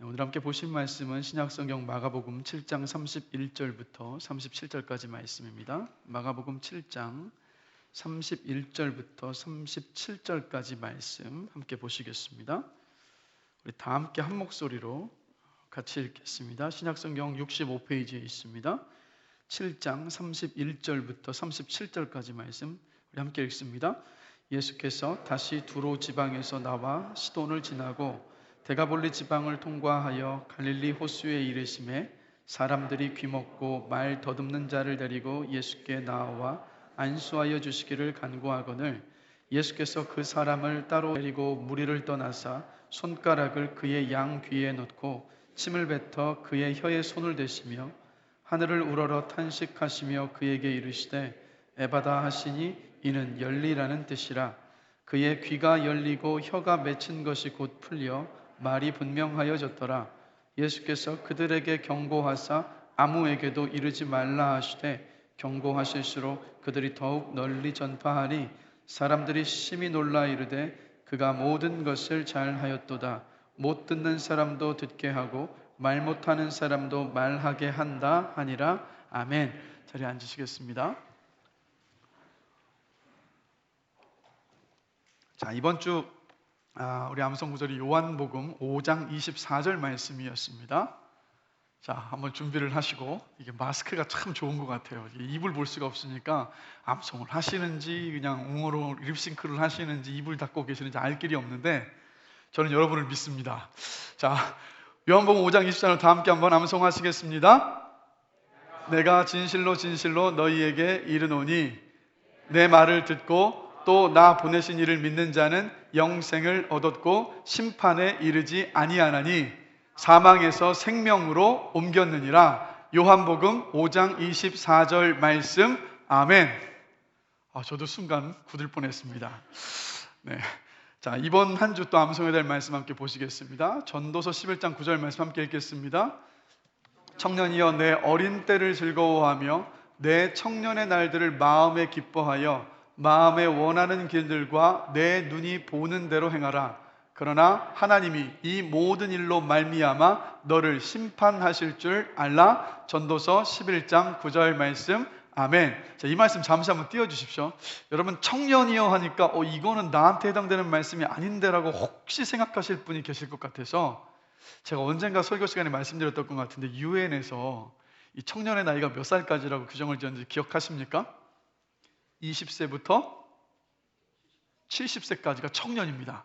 오늘 함께 보신 말씀은 신약성경 마가복음 7장 31절부터 37절까지 말씀입니다. 마가복음 7장 31절부터 37절까지 말씀 함께 보시겠습니다. 우리 다 함께 한 목소리로 같이 읽겠습니다. 신약성경 65페이지에 있습니다. 7장 31절부터 37절까지 말씀 우리 함께 읽습니다. 예수께서 다시 두로 지방에서 나와 시돈을 지나고 데가볼리 지방을 통과하여 갈릴리 호수에 이르심에 사람들이 귀먹고 말 더듬는 자를 데리고 예수께 나와 안수하여 주시기를 간구하거늘 예수께서 그 사람을 따로 데리고 무리를 떠나사 손가락을 그의 양 귀에 넣고 침을 뱉어 그의 혀에 손을 대시며 하늘을 우러러 탄식하시며 그에게 이르시되 에바다 하시니 이는 열리라는 뜻이라. 그의 귀가 열리고 혀가 맺힌 것이 곧 풀려 말이 분명하여졌더라. 예수께서 그들에게 경고하사 아무에게도 이르지 말라 하시되 경고하실수록 그들이 더욱 널리 전파하니 사람들이 심히 놀라 이르되 그가 모든 것을 잘하였도다. 못 듣는 사람도 듣게 하고 말 못하는 사람도 말하게 한다 하니라. 아멘. 자리에 앉으시겠습니다. 자, 이번 주 우리 암송 구절이 요한복음 5장 24절 말씀이었습니다. 자, 한번 준비를 하시고, 이게 마스크가 참 좋은 것 같아요. 입을 볼 수가 없으니까 암송을 하시는지 그냥 웅어로 립싱크를 하시는지 입을 닫고 계시는지 알 길이 없는데 저는 여러분을 믿습니다. 자, 요한복음 5장 24절 다 함께 한번 암송하시겠습니다. 내가 진실로 진실로 너희에게 이르노니 내 말을 듣고 또 나 보내신 이를 믿는 자는 영생을 얻었고 심판에 이르지 아니하나니 사망에서 생명으로 옮겼느니라. 요한복음 5장 24절 말씀. 아멘. 저도 순간 굳을 뻔했습니다. 네. 자, 이번 한 주 또 암송해야 될 말씀 함께 보시겠습니다. 전도서 11장 9절 말씀 함께 읽겠습니다. 청년이여 내 어린 때를 즐거워하며 내 청년의 날들을 마음에 기뻐하여 마음에 원하는 길들과 내 눈이 보는 대로 행하라. 그러나 하나님이 이 모든 일로 말미암아 너를 심판하실 줄 알라. 전도서 11장 9절 말씀. 아멘. 자, 이 말씀 잠시 한번 띄워주십시오. 여러분, 청년이여 하니까 이거는 나한테 해당되는 말씀이 아닌데라고 혹시 생각하실 분이 계실 것 같아서 제가 언젠가 설교 시간에 말씀드렸던 것 같은데 유엔에서 이 청년의 나이가 몇 살까지라고 규정을 지었는지 기억하십니까? 20세부터 70세까지가 청년입니다.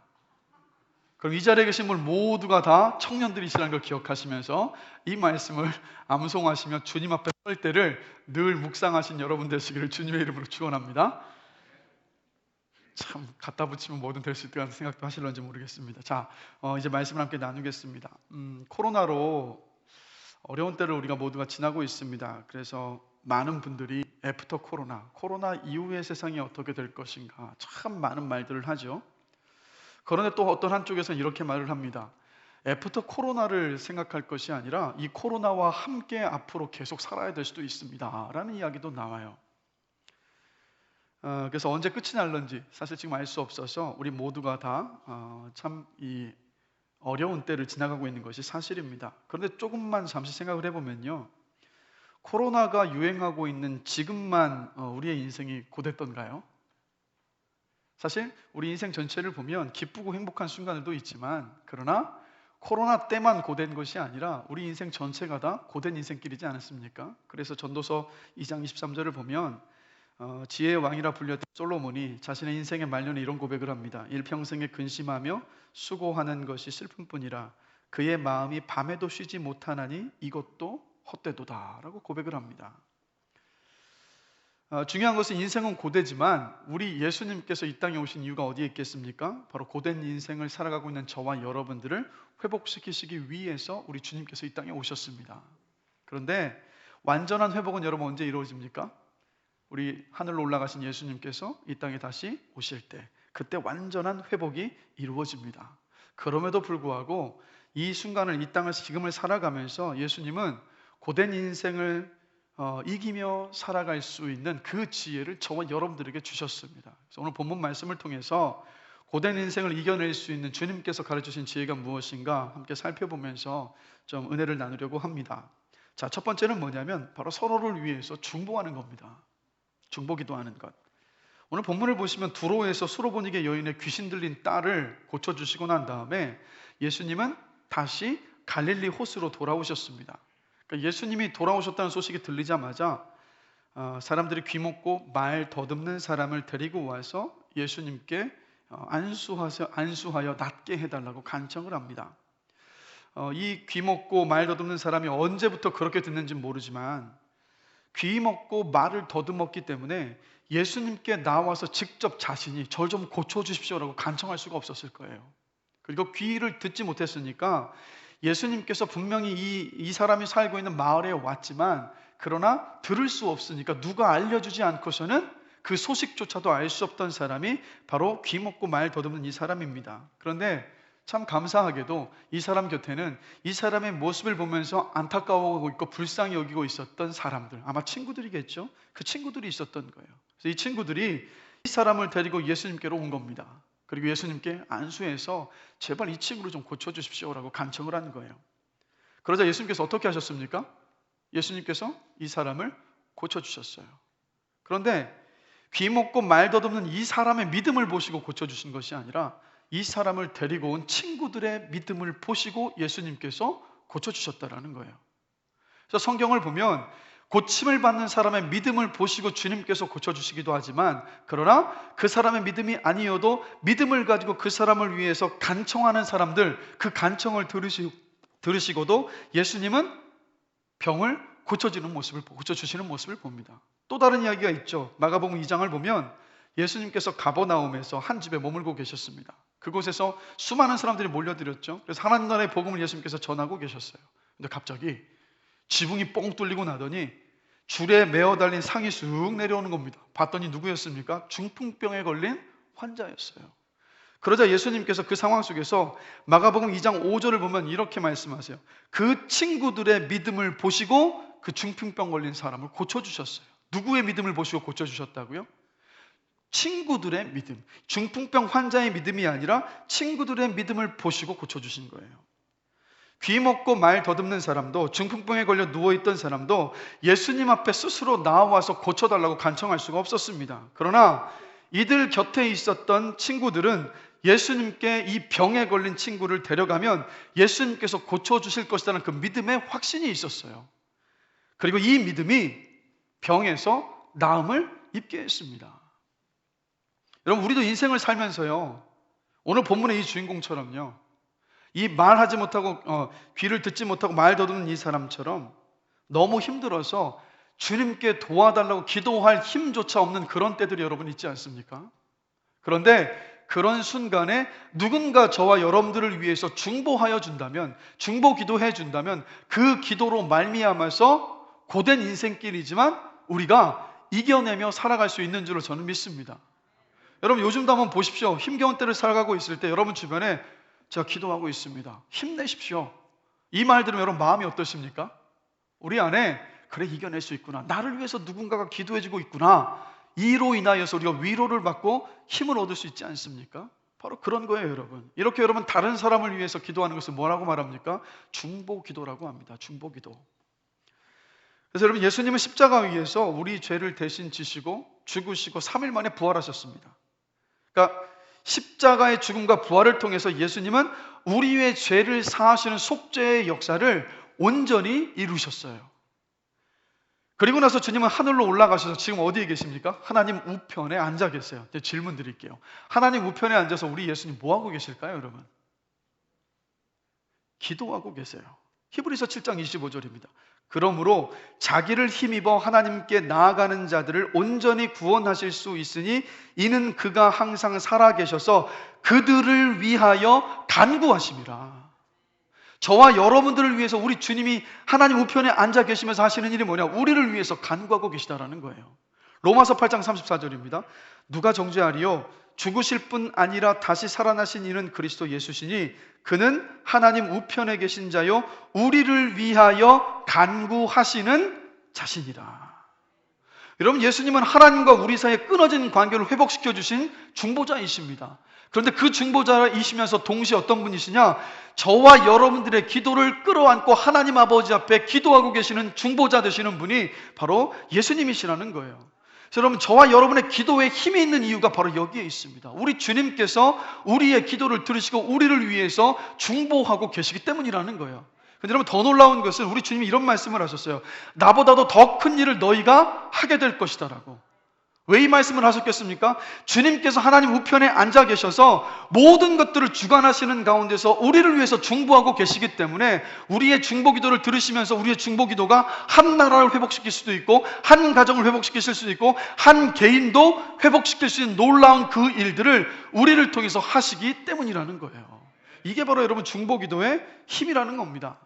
그럼 이 자리에 계신 분 모두가 다 청년들이시라는 걸 기억하시면서 이 말씀을 암송하시며 주님 앞에 설 때를 늘 묵상하신 여러분 되시기를 주님의 이름으로 축원합니다. 참 갖다 붙이면 뭐든 될 수 있다는 생각도 하실런지 모르겠습니다. 자, 이제 말씀을 함께 나누겠습니다. 코로나로 어려운 때를 우리가 모두가 지나고 있습니다. 그래서 많은 분들이 애프터 코로나 이후의 세상이 어떻게 될 것인가 참 많은 말들을 하죠. 그런데 또 어떤 한쪽에서는 이렇게 말을 합니다. 애프터 코로나를 생각할 것이 아니라 이 코로나와 함께 앞으로 계속 살아야 될 수도 있습니다 라는 이야기도 나와요. 그래서 언제 끝이 날런지 사실 지금 알 수 없어서 우리 모두가 다 참 이 어려운 때를 지나가고 있는 것이 사실입니다. 그런데 조금만 잠시 생각을 해보면요, 코로나가 유행하고 있는 지금만 우리의 인생이 고됐던가요? 사실 우리 인생 전체를 보면 기쁘고 행복한 순간들도 있지만 그러나 코로나 때만 고된 것이 아니라 우리 인생 전체가 다 고된 인생길이지 않았습니까? 그래서 전도서 2장 23절을 보면 지혜의 왕이라 불렸던 솔로몬이 자신의 인생의 말년에 이런 고백을 합니다. 일평생에 근심하며 수고하는 것이 슬픔뿐이라 그의 마음이 밤에도 쉬지 못하나니 이것도 헛되도다 라고 고백을 합니다. 중요한 것은 인생은 고되지만 우리 예수님께서 이 땅에 오신 이유가 어디에 있겠습니까? 바로 고된 인생을 살아가고 있는 저와 여러분들을 회복시키시기 위해서 우리 주님께서 이 땅에 오셨습니다. 그런데 완전한 회복은 여러분 언제 이루어집니까? 우리 하늘로 올라가신 예수님께서 이 땅에 다시 오실 때, 그때 완전한 회복이 이루어집니다. 그럼에도 불구하고 이 순간을, 이 땅을, 지금을 살아가면서 예수님은 고된 인생을 이기며 살아갈 수 있는 그 지혜를 저와 여러분들에게 주셨습니다. 그래서 오늘 본문 말씀을 통해서 고된 인생을 이겨낼 수 있는 주님께서 가르쳐주신 지혜가 무엇인가 함께 살펴보면서 좀 은혜를 나누려고 합니다. 자, 첫 번째는 뭐냐면 바로 서로를 위해서 중보하는 겁니다. 중보기도하는 것. 오늘 본문을 보시면 두로에서 수로보니게 여인의 귀신 들린 딸을 고쳐주시고 난 다음에 예수님은 다시 갈릴리 호수로 돌아오셨습니다. 그러니까 예수님이 돌아오셨다는 소식이 들리자마자 사람들이 귀먹고 말 더듬는 사람을 데리고 와서 예수님께 안수하여 낫게 해달라고 간청을 합니다. 이 귀먹고 말 더듬는 사람이 언제부터 그렇게 듣는지 모르지만 귀먹고 말을 더듬었기 때문에 예수님께 나와서 직접 자신이 절 좀 고쳐주십시오라고 간청할 수가 없었을 거예요. 그리고 귀를 듣지 못했으니까 예수님께서 분명히 이 사람이 살고 있는 마을에 왔지만 그러나 들을 수 없으니까 누가 알려주지 않고서는 그 소식조차도 알 수 없던 사람이 바로 귀먹고 말 더듬는 이 사람입니다. 그런데 참 감사하게도 이 사람 곁에는 이 사람의 모습을 보면서 안타까워하고 있고 불쌍히 여기고 있었던 사람들, 아마 친구들이겠죠? 그 친구들이 있었던 거예요. 그래서 이 친구들이 이 사람을 데리고 예수님께로 온 겁니다. 그리고 예수님께 안수해서 제발 이 친구를 좀 고쳐주십시오라고 간청을 한 거예요. 그러자 예수님께서 어떻게 하셨습니까? 예수님께서 이 사람을 고쳐주셨어요. 그런데 귀먹고 말 더듬는 이 사람의 믿음을 보시고 고쳐주신 것이 아니라 이 사람을 데리고 온 친구들의 믿음을 보시고 예수님께서 고쳐주셨다라는 거예요. 그래서 성경을 보면 고침을 받는 사람의 믿음을 보시고 주님께서 고쳐주시기도 하지만 그러나 그 사람의 믿음이 아니어도 믿음을 가지고 그 사람을 위해서 간청하는 사람들, 그 간청을 들으시고도 예수님은 병을 고쳐주시는 모습을 봅니다. 또 다른 이야기가 있죠. 마가복음 2장을 보면 예수님께서 가버나움에서 한 집에 머물고 계셨습니다. 그곳에서 수많은 사람들이 몰려들었죠. 그래서 하나님 나라의 복음을 예수님께서 전하고 계셨어요. 근데 갑자기 지붕이 뻥 뚫리고 나더니 줄에 매어 달린 상이 쑥 내려오는 겁니다. 봤더니 누구였습니까? 중풍병에 걸린 환자였어요. 그러자 예수님께서 그 상황 속에서 마가복음 2장 5절을 보면 이렇게 말씀하세요. 그 친구들의 믿음을 보시고 그 중풍병 걸린 사람을 고쳐주셨어요. 누구의 믿음을 보시고 고쳐주셨다고요? 친구들의 믿음. 중풍병 환자의 믿음이 아니라 친구들의 믿음을 보시고 고쳐주신 거예요. 귀 먹고 말 더듬는 사람도, 중풍병에 걸려 누워있던 사람도 예수님 앞에 스스로 나와서 고쳐달라고 간청할 수가 없었습니다. 그러나 이들 곁에 있었던 친구들은 예수님께 이 병에 걸린 친구를 데려가면 예수님께서 고쳐주실 것이라는 그 믿음의 확신이 있었어요. 그리고 이 믿음이 병에서 나음을 입게 했습니다. 여러분, 우리도 인생을 살면서요, 오늘 본문의 이 주인공처럼요, 이 말하지 못하고 귀를 듣지 못하고 말 더듬는 이 사람처럼 너무 힘들어서 주님께 도와달라고 기도할 힘조차 없는 그런 때들이 여러분 있지 않습니까? 그런데 그런 순간에 누군가 저와 여러분들을 위해서 중보하여 준다면, 중보 기도해 준다면 그 기도로 말미암아서 고된 인생길이지만 우리가 이겨내며 살아갈 수 있는 줄로 저는 믿습니다. 여러분, 요즘도 한번 보십시오. 힘겨운 때를 살아가고 있을 때 여러분 주변에 제가 기도하고 있습니다, 힘내십시오, 이 말 들으면 여러분 마음이 어떠십니까? 우리 안에 그래, 이겨낼 수 있구나, 나를 위해서 누군가가 기도해주고 있구나, 이로 인하여서 우리가 위로를 받고 힘을 얻을 수 있지 않습니까? 바로 그런 거예요, 여러분. 이렇게 여러분 다른 사람을 위해서 기도하는 것을 뭐라고 말합니까? 중보기도라고 합니다. 중보기도. 그래서 여러분, 예수님은 십자가 위에서 우리 죄를 대신 지시고 죽으시고 3일 만에 부활하셨습니다. 그러니까 십자가의 죽음과 부활을 통해서 예수님은 우리의 죄를 사하시는 속죄의 역사를 온전히 이루셨어요. 그리고 나서 주님은 하늘로 올라가셔서 지금 어디에 계십니까? 하나님 우편에 앉아 계세요. 이제 질문 드릴게요. 하나님 우편에 앉아서 우리 예수님 뭐하고 계실까요, 여러분? 기도하고 계세요. 히브리서 7장 25절입니다. 그러므로 자기를 힘입어 하나님께 나아가는 자들을 온전히 구원하실 수 있으니 이는 그가 항상 살아계셔서 그들을 위하여 간구하심이라. 저와 여러분들을 위해서 우리 주님이 하나님 우편에 앉아 계시면서 하시는 일이 뭐냐? 우리를 위해서 간구하고 계시다라는 거예요. 로마서 8장 34절입니다. 누가 정죄하리요? 죽으실 뿐 아니라 다시 살아나신 이는 그리스도 예수시니 그는 하나님 우편에 계신 자요 우리를 위하여 간구하시는 자신이라. 여러분, 예수님은 하나님과 우리 사이에 끊어진 관계를 회복시켜 주신 중보자이십니다. 그런데 그 중보자이시면서 동시에 어떤 분이시냐? 저와 여러분들의 기도를 끌어안고 하나님 아버지 앞에 기도하고 계시는 중보자 되시는 분이 바로 예수님이시라는 거예요. 여러분, 저와 여러분의 기도에 힘이 있는 이유가 바로 여기에 있습니다. 우리 주님께서 우리의 기도를 들으시고 우리를 위해서 중보하고 계시기 때문이라는 거예요. 근데 여러분, 더 놀라운 것은 우리 주님이 이런 말씀을 하셨어요. 나보다도 더 큰 일을 너희가 하게 될 것이다 라고. 왜 이 말씀을 하셨겠습니까? 주님께서 하나님 우편에 앉아 계셔서 모든 것들을 주관하시는 가운데서 우리를 위해서 중보하고 계시기 때문에 우리의 중보 기도를 들으시면서 우리의 중보 기도가 한 나라를 회복시킬 수도 있고 한 가정을 회복시킬 수도 있고 한 개인도 회복시킬 수 있는 놀라운 그 일들을 우리를 통해서 하시기 때문이라는 거예요. 이게 바로 여러분 중보 기도의 힘이라는 겁니다.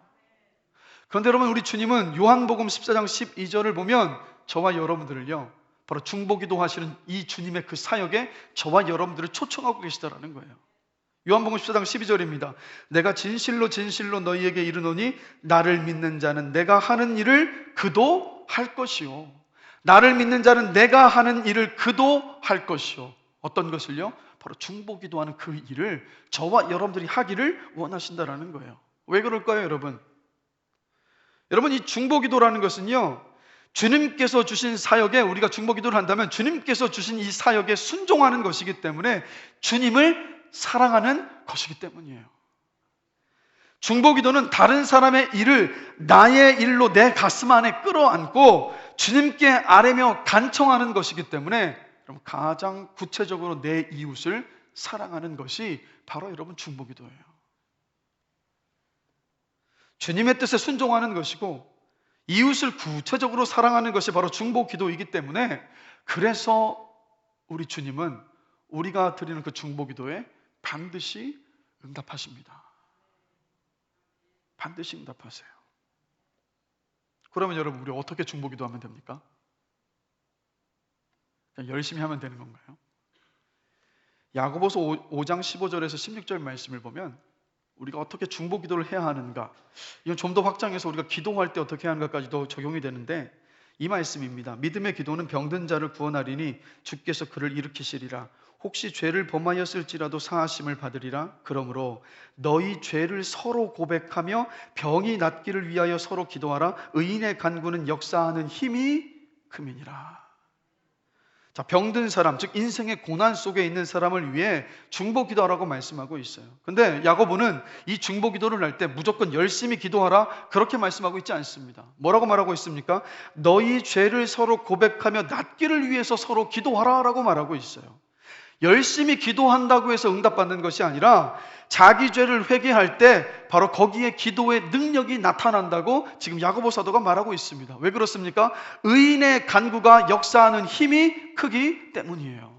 그런데 여러분, 우리 주님은 요한복음 14장 12절을 보면 저와 여러분들을요, 바로 중보기도 하시는 이 주님의 그 사역에 저와 여러분들을 초청하고 계시다라는 거예요. 요한복음 14장 12절입니다. 내가 진실로 진실로 너희에게 이르노니 나를 믿는 자는 내가 하는 일을 그도 할 것이요. 나를 믿는 자는 내가 하는 일을 그도 할 것이요. 어떤 것을요? 바로 중보기도하는 그 일을 저와 여러분들이 하기를 원하신다라는 거예요. 왜 그럴까요, 여러분? 여러분, 이 중보기도라는 것은요, 주님께서 주신 사역에 우리가 중보기도를 한다면 주님께서 주신 이 사역에 순종하는 것이기 때문에 주님을 사랑하는 것이기 때문이에요. 중보기도는 다른 사람의 일을 나의 일로 내 가슴 안에 끌어안고 주님께 아뢰며 간청하는 것이기 때문에 여러분, 가장 구체적으로 내 이웃을 사랑하는 것이 바로 여러분 중보기도예요. 주님의 뜻에 순종하는 것이고 이웃을 구체적으로 사랑하는 것이 바로 중보기도이기 때문에, 그래서 우리 주님은 우리가 드리는 그 중보기도에 반드시 응답하십니다. 반드시 응답하세요. 그러면 여러분, 우리 어떻게 중보기도하면 됩니까? 그냥 열심히 하면 되는 건가요? 야고보서 5장 15절에서 16절 말씀을 보면 우리가 어떻게 중보기도를 해야 하는가, 이건 좀 더 확장해서 우리가 기도할 때 어떻게 하는가까지도 적용이 되는데, 이 말씀입니다. 믿음의 기도는 병든 자를 구원하리니 주께서 그를 일으키시리라. 혹시 죄를 범하였을지라도 사하심을 받으리라. 그러므로 너희 죄를 서로 고백하며 병이 낫기를 위하여 서로 기도하라. 의인의 간구는 역사하는 힘이 큼이니라. 자, 병든 사람, 즉 인생의 고난 속에 있는 사람을 위해 중보기도하라고 말씀하고 있어요. 근데 야고보는 이 중보기도를 할 때 무조건 열심히 기도하라 그렇게 말씀하고 있지 않습니다. 뭐라고 말하고 있습니까? 너희 죄를 서로 고백하며 낫기를 위해서 서로 기도하라 라고 말하고 있어요. 열심히 기도한다고 해서 응답받는 것이 아니라 자기 죄를 회개할 때 바로 거기에 기도의 능력이 나타난다고 지금 야고보 사도가 말하고 있습니다. 왜 그렇습니까? 의인의 간구가 역사하는 힘이 크기 때문이에요.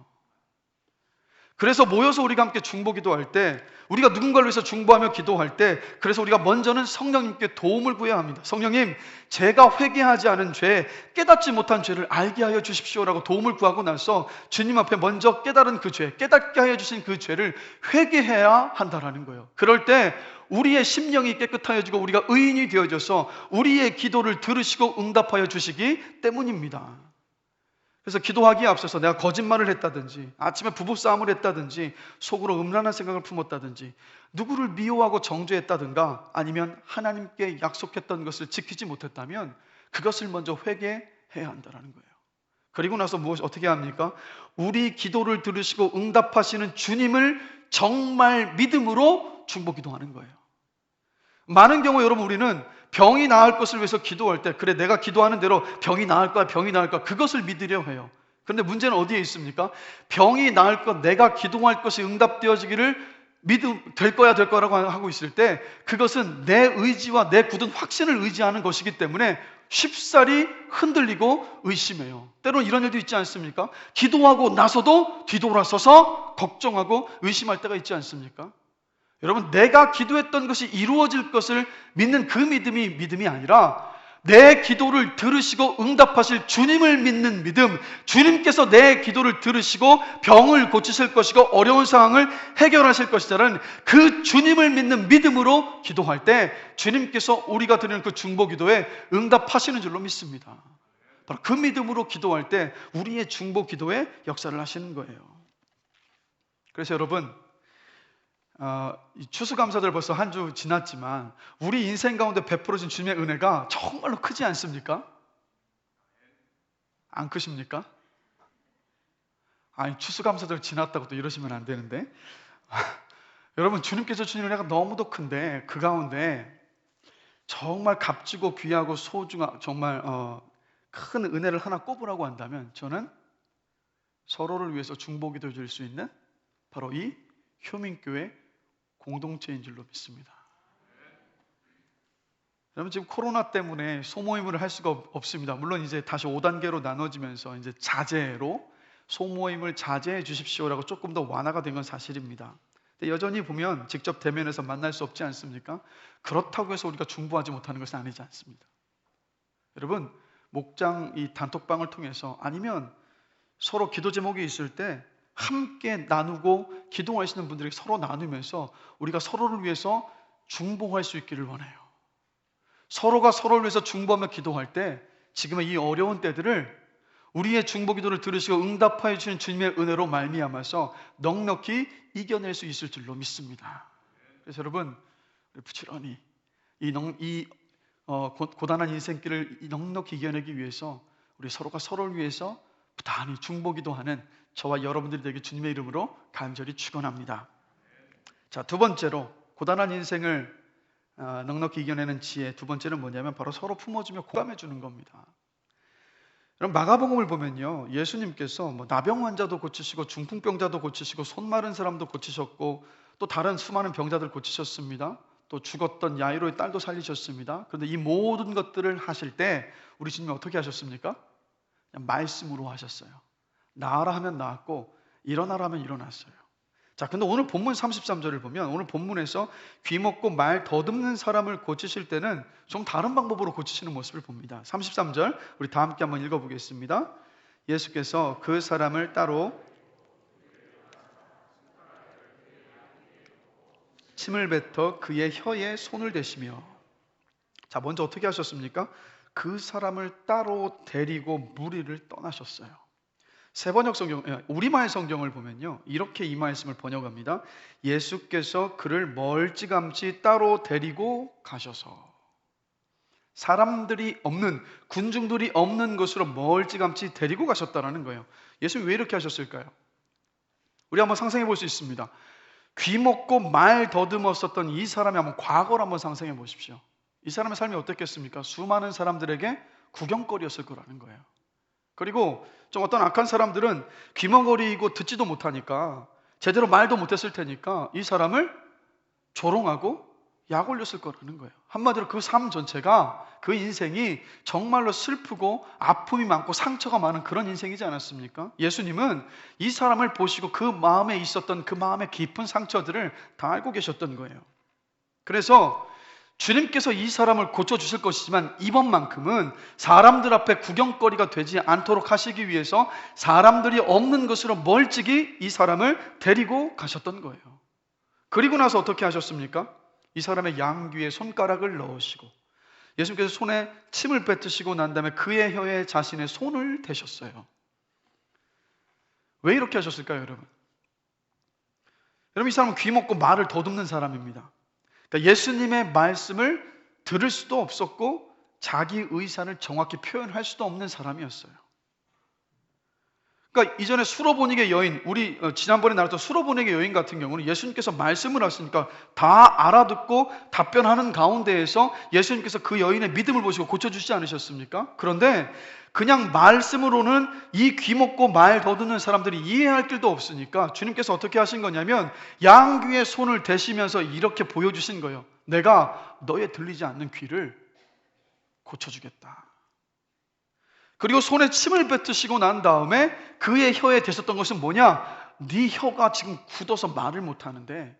그래서 모여서 우리가 함께 중보기도할 때, 우리가 누군가를 위해서 중보하며 기도할 때, 그래서 우리가 먼저는 성령님께 도움을 구해야 합니다. 성령님, 제가 회개하지 않은 죄, 깨닫지 못한 죄를 알게 하여 주십시오라고 도움을 구하고 나서 주님 앞에 먼저 깨달은 그 죄, 깨닫게 하여 주신 그 죄를 회개해야 한다라는 거예요. 그럴 때 우리의 심령이 깨끗하여지고 우리가 의인이 되어져서 우리의 기도를 들으시고 응답하여 주시기 때문입니다. 그래서 기도하기에 앞서서 내가 거짓말을 했다든지, 아침에 부부싸움을 했다든지, 속으로 음란한 생각을 품었다든지, 누구를 미워하고 정죄했다든가, 아니면 하나님께 약속했던 것을 지키지 못했다면 그것을 먼저 회개해야 한다는 거예요. 그리고 나서 어떻게 합니까? 우리 기도를 들으시고 응답하시는 주님을 정말 믿음으로 중보기도하는 거예요. 많은 경우 여러분, 우리는 병이 나을 것을 위해서 기도할 때, 그래 내가 기도하는 대로 병이 나을 거야, 병이 나을 거야, 그것을 믿으려 해요. 그런데 문제는 어디에 있습니까? 병이 나을 것, 내가 기도할 것이 응답되어지기를 될 거라고 하고 있을 때, 그것은 내 의지와 내 굳은 확신을 의지하는 것이기 때문에 쉽사리 흔들리고 의심해요. 때로는 이런 일도 있지 않습니까? 기도하고 나서도 뒤돌아서서 걱정하고 의심할 때가 있지 않습니까? 여러분, 내가 기도했던 것이 이루어질 것을 믿는 그 믿음이 아니라 내 기도를 들으시고 응답하실 주님을 믿는 믿음, 주님께서 내 기도를 들으시고 병을 고치실 것이고 어려운 상황을 해결하실 것이라는 그 주님을 믿는 믿음으로 기도할 때 주님께서 우리가 드리는 그 중보기도에 응답하시는 줄로 믿습니다. 바로 그 믿음으로 기도할 때 우리의 중보기도에 역사를 하시는 거예요. 그래서 여러분, 이 추수감사절 벌써 한 주 지났지만 우리 인생 가운데 베풀어진 주님의 은혜가 정말로 크지 않습니까? 안 크십니까? 아니, 추수감사절 지났다고 또 이러시면 안 되는데 여러분, 주님께서 주신 은혜가 너무도 큰데 그 가운데 정말 값지고 귀하고 소중한 정말 큰 은혜를 하나 꼽으라고 한다면 저는 서로를 위해서 중보기도 줄 수 있는 바로 이 효민교회 공동체인 줄로 믿습니다. 여러분, 지금 코로나 때문에 소모임을 할 수가 없습니다. 물론 이제 다시 5단계로 나눠지면서 이제 자제로 소모임을 자제해 주십시오라고 조금 더 완화가 된 건 사실입니다. 근데 여전히 보면 직접 대면해서 만날 수 없지 않습니까? 그렇다고 해서 우리가 중보하지 못하는 것은 아니지 않습니다. 여러분, 목장 이 단톡방을 통해서 아니면 서로 기도 제목이 있을 때 함께 나누고 기도하시는 분들에게 서로 나누면서 우리가 서로를 위해서 중보할 수 있기를 원해요. 서로가 서로를 위해서 중보하며 기도할 때 지금의 이 어려운 때들을 우리의 중보 기도를 들으시고 응답하여 주시는 주님의 은혜로 말미암아서 넉넉히 이겨낼 수 있을 줄로 믿습니다. 그래서 여러분, 부지런히 고단한 인생길을 넉넉히 이겨내기 위해서 우리 서로가 서로를 위해서 부단히 중보 기도하는 저와 여러분들이 되게 주님의 이름으로 간절히 축원합니다. 자, 두 번째로 고단한 인생을 넉넉히 이겨내는 지혜, 두 번째는 뭐냐면 바로 서로 품어주며 공감해 주는 겁니다. 여러분, 마가복음을 보면요, 예수님께서 나병 환자도 고치시고 중풍병자도 고치시고 손 마른 사람도 고치셨고 또 다른 수많은 병자들 고치셨습니다. 또 죽었던 야이로의 딸도 살리셨습니다. 그런데 이 모든 것들을 하실 때 우리 주님이 어떻게 하셨습니까? 그냥 말씀으로 하셨어요. 나아라 하면 나았고 일어나라 하면 일어났어요. 자, 근데 오늘 본문 33절을 보면 오늘 본문에서 귀 먹고 말 더듬는 사람을 고치실 때는 좀 다른 방법으로 고치시는 모습을 봅니다. 33절 우리 다 함께 한번 읽어보겠습니다. 예수께서 그 사람을 따로 침을 뱉어 그의 혀에 손을 대시며, 자, 먼저 어떻게 하셨습니까? 그 사람을 따로 데리고 무리를 떠나셨어요. 세번역 성경, 우리말 성경을 보면요, 이렇게 이 말씀을 번역합니다. 예수께서 그를 멀찌감치 따로 데리고 가셔서, 사람들이 없는, 군중들이 없는 곳으로 멀찌감치 데리고 가셨다라는 거예요. 예수님이 왜 이렇게 하셨을까요? 우리 한번 상상해 볼 수 있습니다. 귀 먹고 말 더듬었었던 이 사람의 한번 과거를 한번 상상해 보십시오. 이 사람의 삶이 어땠겠습니까? 수많은 사람들에게 구경거리였을 거라는 거예요. 그리고 좀 어떤 악한 사람들은 귀머거리고 듣지도 못하니까 제대로 말도 못했을 테니까 이 사람을 조롱하고 약 올렸을 거라는 거예요. 한마디로 그 삶 전체가, 그 인생이 정말로 슬프고 아픔이 많고 상처가 많은 그런 인생이지 않았습니까? 예수님은 이 사람을 보시고 그 마음에 있었던 그 마음의 깊은 상처들을 다 알고 계셨던 거예요. 그래서 주님께서 이 사람을 고쳐주실 것이지만 이번만큼은 사람들 앞에 구경거리가 되지 않도록 하시기 위해서 사람들이 없는 곳으로 멀찍이 이 사람을 데리고 가셨던 거예요. 그리고 나서 어떻게 하셨습니까? 이 사람의 양귀에 손가락을 넣으시고 예수님께서 손에 침을 뱉으시고 난 다음에 그의 혀에 자신의 손을 대셨어요. 왜 이렇게 하셨을까요, 여러분? 여러분, 이 사람은 귀 먹고 말을 더듬는 사람입니다. 그러니까 예수님의 말씀을 들을 수도 없었고 자기 의사를 정확히 표현할 수도 없는 사람이었어요. 그러니까 이전에 수로보닉의 여인, 우리 지난번에 나눴던 수로보닉의 여인 같은 경우는 예수님께서 말씀을 하시니까 다 알아듣고 답변하는 가운데에서 예수님께서 그 여인의 믿음을 보시고 고쳐주시지 않으셨습니까? 그런데 그냥 말씀으로는 이 귀 먹고 말 더듬는 사람들이 이해할 길도 없으니까 주님께서 어떻게 하신 거냐면 양귀에 손을 대시면서 이렇게 보여주신 거예요. 내가 너의 들리지 않는 귀를 고쳐주겠다. 그리고 손에 침을 뱉으시고 난 다음에 그의 혀에 대셨던 것은 뭐냐? 네 혀가 지금 굳어서 말을 못하는데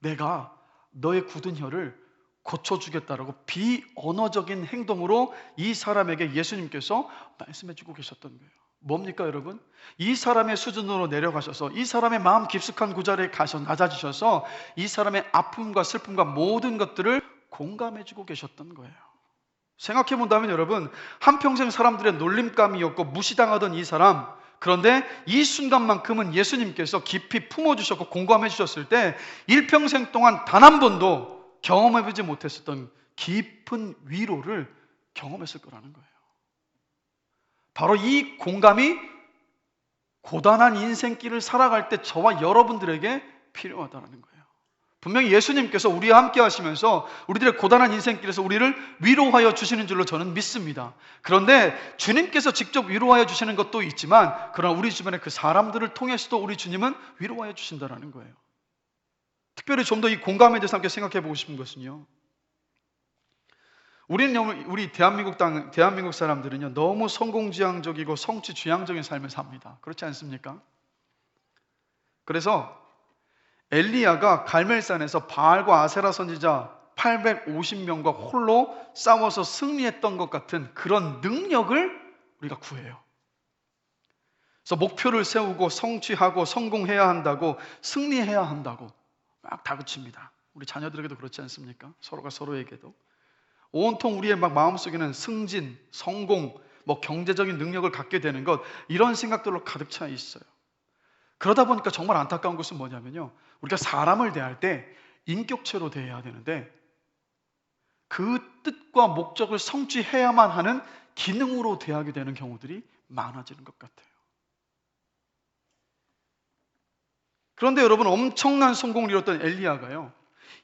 내가 너의 굳은 혀를 고쳐주겠다라고 비언어적인 행동으로 이 사람에게 예수님께서 말씀해주고 계셨던 거예요. 뭡니까, 여러분? 이 사람의 수준으로 내려가셔서 이 사람의 마음 깊숙한 구절에 가서 낮아지셔서 이 사람의 아픔과 슬픔과 모든 것들을 공감해주고 계셨던 거예요. 생각해 본다면 여러분, 한평생 사람들의 놀림감이었고 무시당하던 이 사람, 그런데 이 순간만큼은 예수님께서 깊이 품어주셨고 공감해 주셨을 때 일평생 동안 단 한 번도 경험해보지 못했었던 깊은 위로를 경험했을 거라는 거예요. 바로 이 공감이 고단한 인생길을 살아갈 때 저와 여러분들에게 필요하다는 거예요. 분명히 예수님께서 우리와 함께 하시면서 우리들의 고단한 인생길에서 우리를 위로하여 주시는 줄로 저는 믿습니다. 그런데 주님께서 직접 위로하여 주시는 것도 있지만 그러나 우리 주변의 그 사람들을 통해서도 우리 주님은 위로하여 주신다는 거예요. 특별히 좀 더 이 공감에 대해서 함께 생각해 보고 싶은 것은요, 우리 대한민국 사람들은요 너무 성공지향적이고 성취지향적인 삶을 삽니다. 그렇지 않습니까? 그래서 엘리야가 갈멜산에서 바알과 아세라 선지자 850명과 홀로 싸워서 승리했던 것 같은 그런 능력을 우리가 구해요. 그래서 목표를 세우고 성취하고 성공해야 한다고, 승리해야 한다고 막 다그칩니다. 우리 자녀들에게도 그렇지 않습니까? 서로가 서로에게도 온통 우리의 마음속에는 승진, 성공, 경제적인 능력을 갖게 되는 것, 이런 생각들로 가득 차 있어요. 그러다 보니까 정말 안타까운 것은 뭐냐면요, 우리가 사람을 대할 때 인격체로 대해야 되는데 그 뜻과 목적을 성취해야만 하는 기능으로 대하게 되는 경우들이 많아지는 것 같아요. 그런데 여러분, 엄청난 성공을 이뤘던 엘리야가요,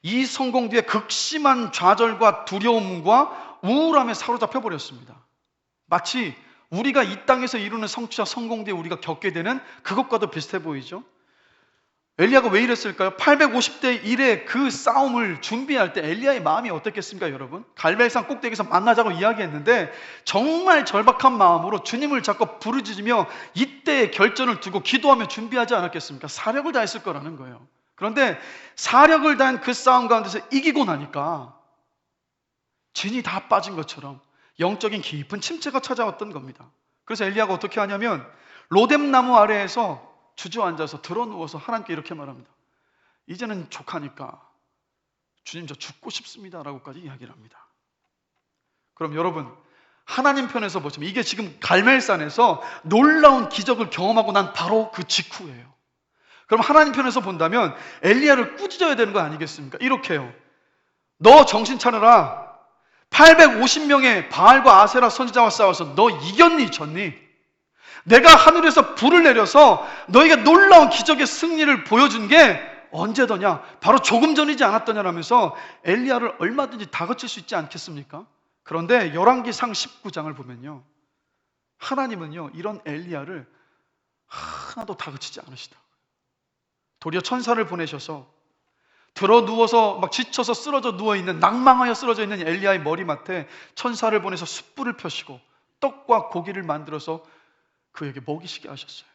이 성공 뒤에 극심한 좌절과 두려움과 우울함에 사로잡혀 버렸습니다. 마치 우리가 이 땅에서 이루는 성취와 성공 뒤에 우리가 겪게 되는 그것과도 비슷해 보이죠? 엘리야가 왜 이랬을까요? 850대 1의 그 싸움을 준비할 때 엘리야의 마음이 어땠겠습니까, 여러분? 갈멜산 꼭대기에서 만나자고 이야기했는데 정말 절박한 마음으로 주님을 자꾸 부르짖으며 이때의 결전을 두고 기도하며 준비하지 않았겠습니까? 사력을 다했을 거라는 거예요. 그런데 사력을 다한 그 싸움 가운데서 이기고 나니까 진이 다 빠진 것처럼 영적인 깊은 침체가 찾아왔던 겁니다. 그래서 엘리야가 어떻게 하냐면 로뎀나무 아래에서 주저앉아서 드러누워서 하나님께 이렇게 말합니다. 이제는 족하니까 주님, 저 죽고 싶습니다 라고까지 이야기를 합니다. 그럼 여러분, 하나님 편에서 보시면 이게 지금 갈멜산에서 놀라운 기적을 경험하고 난 바로 그 직후예요. 그럼 하나님 편에서 본다면 엘리야를 꾸짖어야 되는 거 아니겠습니까? 이렇게요, 너 정신 차려라. 850명의 바알과 아세라 선지자와 싸워서 너 이겼니 졌니? 내가 하늘에서 불을 내려서 너에게 놀라운 기적의 승리를 보여준 게 언제더냐? 바로 조금 전이지 않았더냐라면서 엘리야를 얼마든지 다그칠 수 있지 않겠습니까? 그런데 열왕기상 19장을 보면요, 하나님은요 이런 엘리야를 하나도 다그치지 않으시더라고요. 도리어 천사를 보내셔서 들어 누워서 지쳐서 쓰러져 누워있는, 낭망하여 쓰러져 있는 엘리야의 머리맡에 천사를 보내서 숯불을 펴시고 떡과 고기를 만들어서 그에게 먹이시게 하셨어요.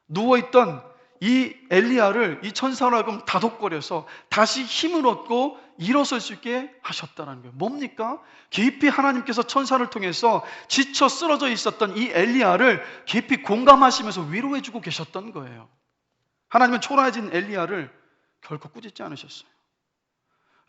누워있던 이 엘리야를 이 천사로 하여금 다독거려서 다시 힘을 얻고 일어설 수 있게 하셨다는 거예요. 뭡니까? 깊이 하나님께서 천사를 통해서 지쳐 쓰러져 있었던 이 엘리야를 깊이 공감하시면서 위로해주고 계셨던 거예요. 하나님은 초라해진 엘리야를 결코 꾸짖지 않으셨어요.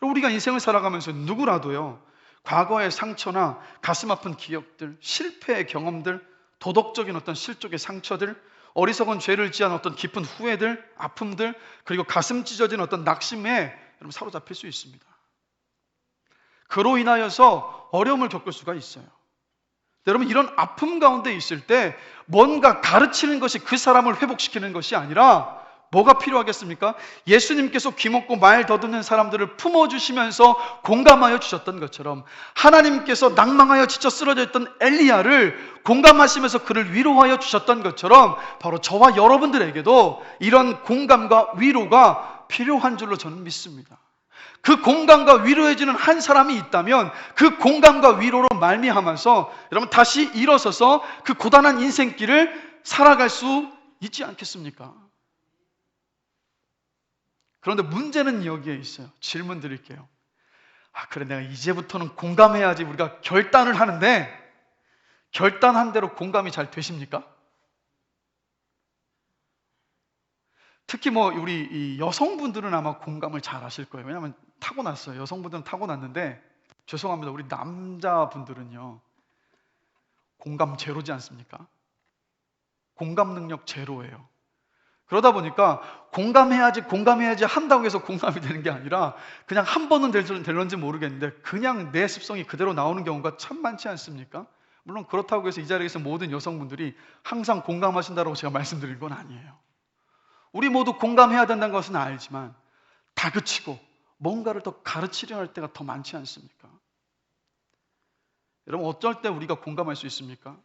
우리가 인생을 살아가면서 누구라도요, 과거의 상처나 가슴 아픈 기억들, 실패의 경험들, 도덕적인 어떤 실족의 상처들, 어리석은 죄를 지은 어떤 깊은 후회들, 아픔들, 그리고 가슴 찢어진 어떤 낙심에 여러분 사로잡힐 수 있습니다. 그로 인하여서 어려움을 겪을 수가 있어요. 여러분, 이런 아픔 가운데 있을 때 뭔가 가르치는 것이 그 사람을 회복시키는 것이 아니라 뭐가 필요하겠습니까? 예수님께서 귀먹고 말 더듬는 사람들을 품어주시면서 공감하여 주셨던 것처럼 하나님께서 낭망하여 지쳐 쓰러져 있던 엘리야를 공감하시면서 그를 위로하여 주셨던 것처럼 바로 저와 여러분들에게도 이런 공감과 위로가 필요한 줄로 저는 믿습니다. 그 공감과 위로해주는 한 사람이 있다면 그 공감과 위로로 말미암아서 여러분 다시 일어서서 그 고단한 인생길을 살아갈 수 있지 않겠습니까? 그런데 문제는 여기에 있어요. 질문 드릴게요. 그래, 내가 이제부터는 공감해야지 우리가 결단을 하는데 결단한 대로 공감이 잘 되십니까? 특히 우리 이 여성분들은 아마 공감을 잘 하실 거예요. 왜냐하면 타고났어요. 여성분들은 타고났는데 죄송합니다. 우리 남자분들은요 공감 제로지 않습니까? 공감 능력 제로예요. 그러다 보니까 공감해야지 한다고 해서 공감이 되는 게 아니라 그냥 한 번은 될런지 모르겠는데 그냥 내 습성이 그대로 나오는 경우가 참 많지 않습니까? 물론 그렇다고 해서 이 자리에 있는 모든 여성분들이 항상 공감하신다고 제가 말씀드린 건 아니에요. 우리 모두 공감해야 된다는 것은 알지만 다그치고 뭔가를 더 가르치려 할 때가 더 많지 않습니까? 여러분, 어쩔 때 우리가 공감할 수 있습니까?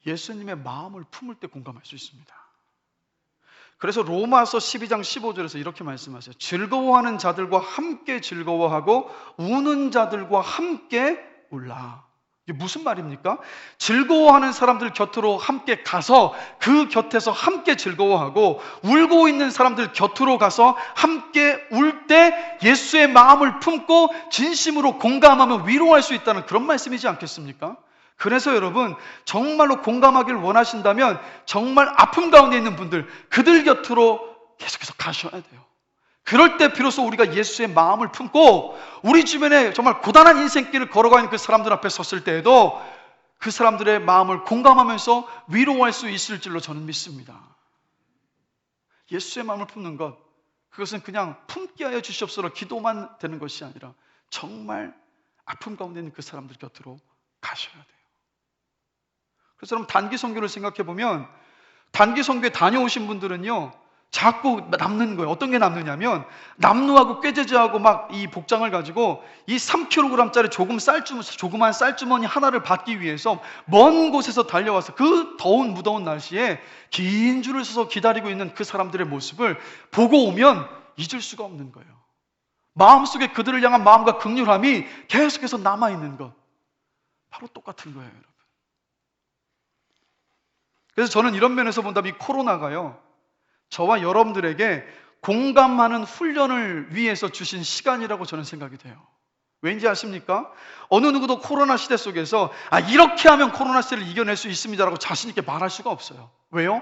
예수님의 마음을 품을 때 공감할 수 있습니다. 그래서 로마서 12장 15절에서 이렇게 말씀하세요. 즐거워하는 자들과 함께 즐거워하고 우는 자들과 함께 울라. 이게 무슨 말입니까? 즐거워하는 사람들 곁으로 함께 가서 그 곁에서 함께 즐거워하고 울고 있는 사람들 곁으로 가서 함께 울 때 예수의 마음을 품고 진심으로 공감하며 위로할 수 있다는 그런 말씀이지 않겠습니까? 그래서 여러분, 정말로 공감하기를 원하신다면 정말 아픔 가운데 있는 분들, 그들 곁으로 계속해서 가셔야 돼요. 그럴 때 비로소 우리가 예수의 마음을 품고 우리 주변에 정말 고단한 인생길을 걸어가는 그 사람들 앞에 섰을 때에도 그 사람들의 마음을 공감하면서 위로할 수 있을 줄로 저는 믿습니다. 예수의 마음을 품는 것, 그것은 그냥 품게 하여 주시옵소서 기도만 되는 것이 아니라 정말 아픔 가운데 있는 그 사람들 곁으로 가셔야 돼요. 그래서 여러분, 단기 선교를 생각해 보면 단기 선교에 다녀오신 분들은요 자꾸 남는 거예요. 어떤 게 남느냐면 남루하고 꾀제제하고 막 이 복장을 가지고 이 3kg짜리 조그만 쌀주머니 하나를 받기 위해서 먼 곳에서 달려와서 그 더운 무더운 날씨에 긴 줄을 서서 기다리고 있는 그 사람들의 모습을 보고 오면 잊을 수가 없는 거예요. 마음속에 그들을 향한 마음과 긍휼함이 계속해서 남아있는 것, 바로 똑같은 거예요, 여러분. 그래서 저는 이런 면에서 본다면 이 코로나가요 저와 여러분들에게 공감하는 훈련을 위해서 주신 시간이라고 저는 생각이 돼요. 왠지 아십니까? 어느 누구도 코로나 시대 속에서 이렇게 하면 코로나 시대를 이겨낼 수 있습니다라고 자신 있게 말할 수가 없어요. 왜요?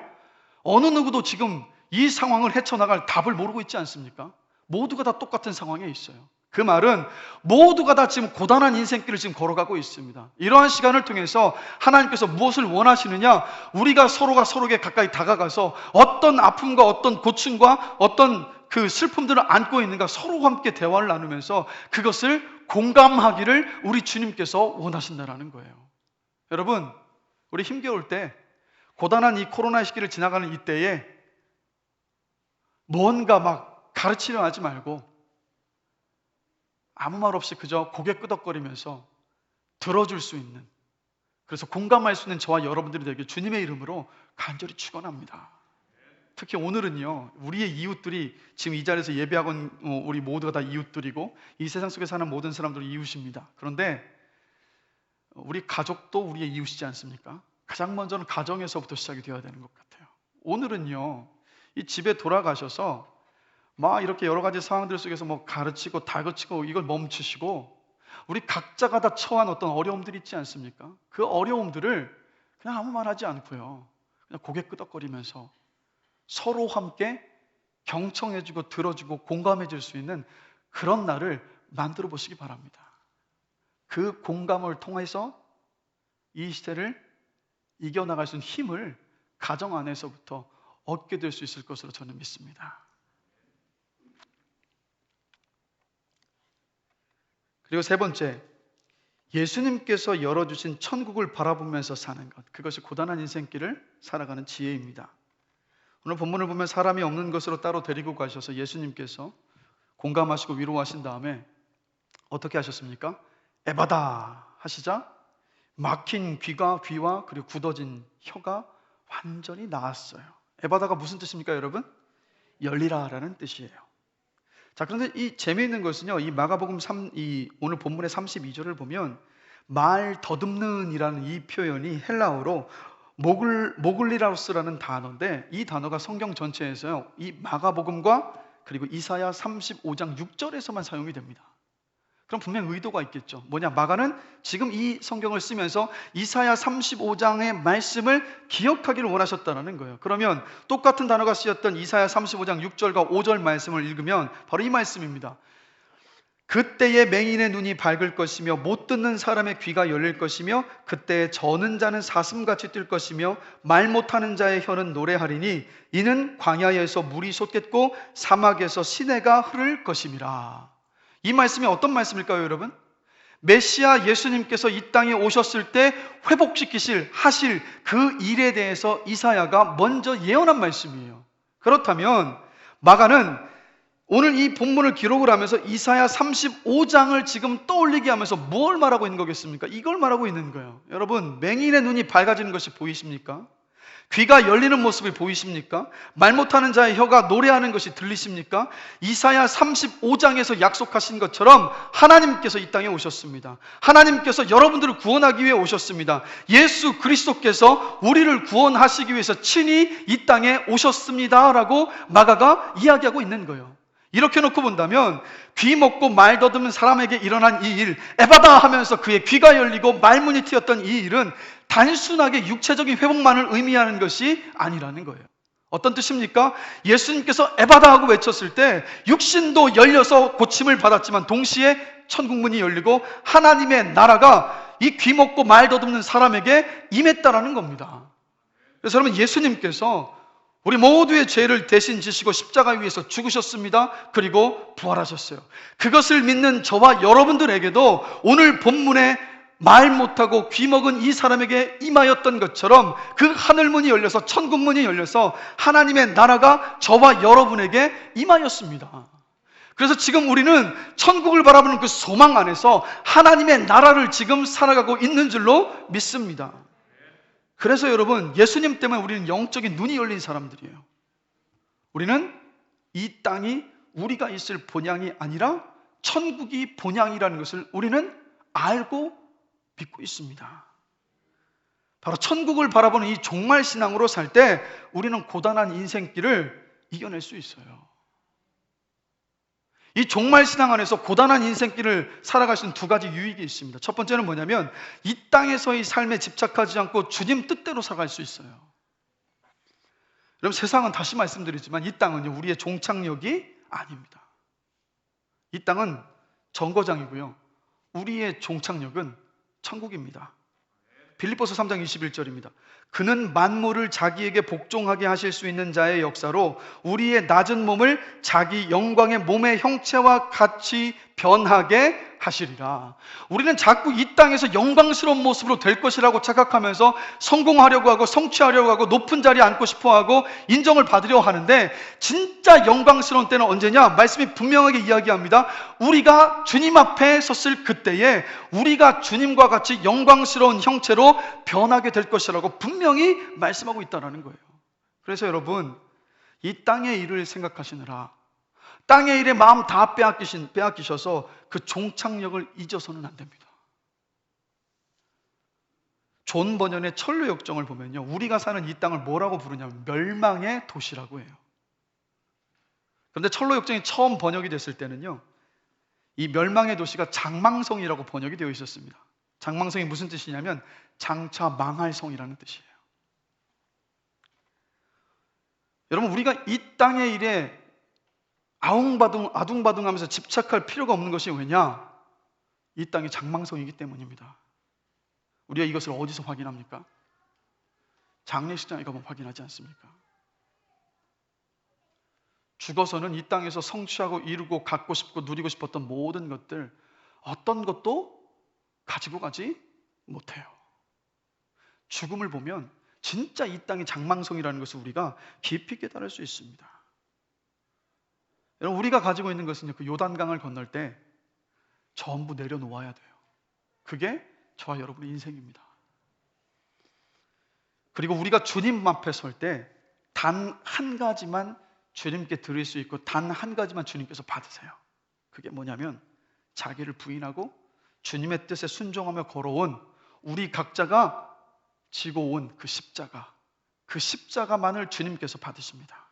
어느 누구도 지금 이 상황을 헤쳐나갈 답을 모르고 있지 않습니까? 모두가 다 똑같은 상황에 있어요. 그 말은 모두가 다 지금 고단한 인생길을 지금 걸어가고 있습니다. 이러한 시간을 통해서 하나님께서 무엇을 원하시느냐? 우리가 서로가 서로에게 가까이 다가가서 어떤 아픔과 어떤 고충과 어떤 그 슬픔들을 안고 있는가 서로 함께 대화를 나누면서 그것을 공감하기를 우리 주님께서 원하신다는 거예요. 여러분, 우리 힘겨울 때 고단한 이 코로나 시기를 지나가는 이때에 뭔가 막 가르치려 하지 말고 아무 말 없이 그저 고개 끄덕거리면서 들어줄 수 있는, 그래서 공감할 수 있는 저와 여러분들이 되길 주님의 이름으로 간절히 축원합니다. 특히 오늘은요 우리의 이웃들이 지금 이 자리에서 예배하고 우리 모두가 다 이웃들이고 이 세상 속에 사는 모든 사람들이 이웃입니다. 그런데 우리 가족도 우리의 이웃이지 않습니까? 가장 먼저는 가정에서부터 시작이 되어야 되는 것 같아요. 오늘은요 이 집에 돌아가셔서 막 이렇게 여러 가지 상황들 속에서 뭐 가르치고 다그치고 이걸 멈추시고 우리 각자가 다 처한 어떤 어려움들이 있지 않습니까? 그 어려움들을 그냥 아무 말 하지 않고요 그냥 고개 끄덕거리면서 서로 함께 경청해주고 들어주고 공감해줄 수 있는 그런 날을 만들어 보시기 바랍니다. 그 공감을 통해서 이 시대를 이겨나갈 수 있는 힘을 가정 안에서부터 얻게 될 수 있을 것으로 저는 믿습니다. 그리고 세 번째, 예수님께서 열어주신 천국을 바라보면서 사는 것, 그것이 고단한 인생길을 살아가는 지혜입니다. 오늘 본문을 보면 사람이 없는 것으로 따로 데리고 가셔서 예수님께서 공감하시고 위로하신 다음에 어떻게 하셨습니까? 에바다 하시자 막힌 귀와 그리고 굳어진 혀가 완전히 나았어요. 에바다가 무슨 뜻입니까, 여러분? 열리라라는 뜻이에요. 자, 그런데 이 재미있는 것은요, 이 마가복음 오늘 본문의 32절을 보면 말 더듬는이라는 이 표현이 헬라어로 모글리라우스라는 단어인데 이 단어가 성경 전체에서요 이 마가복음과 그리고 이사야 35장 6절에서만 사용이 됩니다. 그럼 분명 의도가 있겠죠. 뭐냐? 마가는 지금 이 성경을 쓰면서 이사야 35장의 말씀을 기억하기를 원하셨다는 거예요. 그러면 똑같은 단어가 쓰였던 이사야 35장 6절과 5절 말씀을 읽으면 바로 이 말씀입니다. 그때에 맹인의 눈이 밝을 것이며 못 듣는 사람의 귀가 열릴 것이며 그때에 저는 자는 사슴같이 뛸 것이며 말 못하는 자의 혀는 노래하리니 이는 광야에서 물이 솟겠고 사막에서 시내가 흐를 것임이라. 이 말씀이 어떤 말씀일까요, 여러분? 메시아 예수님께서 이 땅에 오셨을 때 하실 그 일에 대해서 이사야가 먼저 예언한 말씀이에요. 그렇다면 마가는 오늘 이 본문을 기록을 하면서 이사야 35장을 지금 떠올리게 하면서 뭘 말하고 있는 거겠습니까? 이걸 말하고 있는 거예요. 여러분, 맹인의 눈이 밝아지는 것이 보이십니까? 귀가 열리는 모습이 보이십니까? 말 못하는 자의 혀가 노래하는 것이 들리십니까? 이사야 35장에서 약속하신 것처럼 하나님께서 이 땅에 오셨습니다. 하나님께서 여러분들을 구원하기 위해 오셨습니다. 예수 그리스도께서 우리를 구원하시기 위해서 친히 이 땅에 오셨습니다라고 마가가 이야기하고 있는 거예요. 이렇게 놓고 본다면 귀 먹고 말 더듬는 사람에게 일어난 이 일, 에바다 하면서 그의 귀가 열리고 말문이 트였던 이 일은 단순하게 육체적인 회복만을 의미하는 것이 아니라는 거예요. 어떤 뜻입니까? 예수님께서 에바다 하고 외쳤을 때 육신도 열려서 고침을 받았지만 동시에 천국문이 열리고 하나님의 나라가 이 귀 먹고 말 더듬는 사람에게 임했다라는 겁니다. 그래서 여러분, 예수님께서 우리 모두의 죄를 대신 지시고 십자가 위에서 죽으셨습니다. 그리고 부활하셨어요. 그것을 믿는 저와 여러분들에게도 오늘 본문에 말 못하고 귀 먹은 이 사람에게 임하였던 것처럼 그 하늘문이 열려서 천국문이 열려서 하나님의 나라가 저와 여러분에게 임하였습니다. 그래서 지금 우리는 천국을 바라보는 그 소망 안에서 하나님의 나라를 지금 살아가고 있는 줄로 믿습니다. 그래서 여러분, 예수님 때문에 우리는 영적인 눈이 열린 사람들이에요. 우리는 이 땅이 우리가 있을 본향이 아니라 천국이 본향이라는 것을 우리는 알고 믿고 있습니다. 바로 천국을 바라보는 이 종말신앙으로 살 때 우리는 고단한 인생길을 이겨낼 수 있어요. 이 종말신앙 안에서 고단한 인생길을 살아갈 수 있는 두 가지 유익이 있습니다. 첫 번째는 뭐냐면 이 땅에서의 삶에 집착하지 않고 주님 뜻대로 살아갈 수 있어요. 여러분, 세상은 다시 말씀드리지만 이 땅은 우리의 종착역이 아닙니다. 이 땅은 정거장이고요. 우리의 종착역은 천국입니다. 빌립보서 3장 21절입니다. 그는 만물을 자기에게 복종하게 하실 수 있는 자의 역사로 우리의 낮은 몸을 자기 영광의 몸의 형체와 같이 변하게 하시리라. 우리는 자꾸 이 땅에서 영광스러운 모습으로 될 것이라고 착각하면서 성공하려고 하고 성취하려고 하고 높은 자리에 앉고 싶어하고 인정을 받으려 하는데 진짜 영광스러운 때는 언제냐? 말씀이 분명하게 이야기합니다. 우리가 주님 앞에 섰을 그때에 우리가 주님과 같이 영광스러운 형체로 변하게 될 것이라고 분명히 말씀하고 있다는 거예요. 그래서 여러분, 이 땅의 일을 생각하시느라 땅의 일에 마음 다 빼앗기셔서 그 종착역을 잊어서는 안 됩니다. 존 버년의 철로 역정을 보면요, 우리가 사는 이 땅을 뭐라고 부르냐면 멸망의 도시라고 해요. 그런데 철로 역정이 처음 번역이 됐을 때는요, 이 멸망의 도시가 장망성이라고 번역이 되어 있었습니다. 장망성이 무슨 뜻이냐면 장차 망할 성이라는 뜻이에요. 여러분, 우리가 이 땅의 일에 아둥바둥하면서 집착할 필요가 없는 것이 왜냐? 이 땅이 장망성이기 때문입니다. 우리가 이것을 어디서 확인합니까? 장례식장에 가면 확인하지 않습니까? 죽어서는 이 땅에서 성취하고 이루고 갖고 싶고 누리고 싶었던 모든 것들, 어떤 것도 가지고 가지 못해요. 죽음을 보면 진짜 이 땅이 장망성이라는 것을 우리가 깊이 깨달을 수 있습니다. 여러분, 우리가 가지고 있는 것은 그 요단강을 건널 때 전부 내려놓아야 돼요. 그게 저와 여러분의 인생입니다. 그리고 우리가 주님 앞에 설 때 단 한 가지만 주님께 드릴 수 있고 단 한 가지만 주님께서 받으세요. 그게 뭐냐면 자기를 부인하고 주님의 뜻에 순종하며 걸어온 우리 각자가 지고 온 그 십자가만을 주님께서 받으십니다.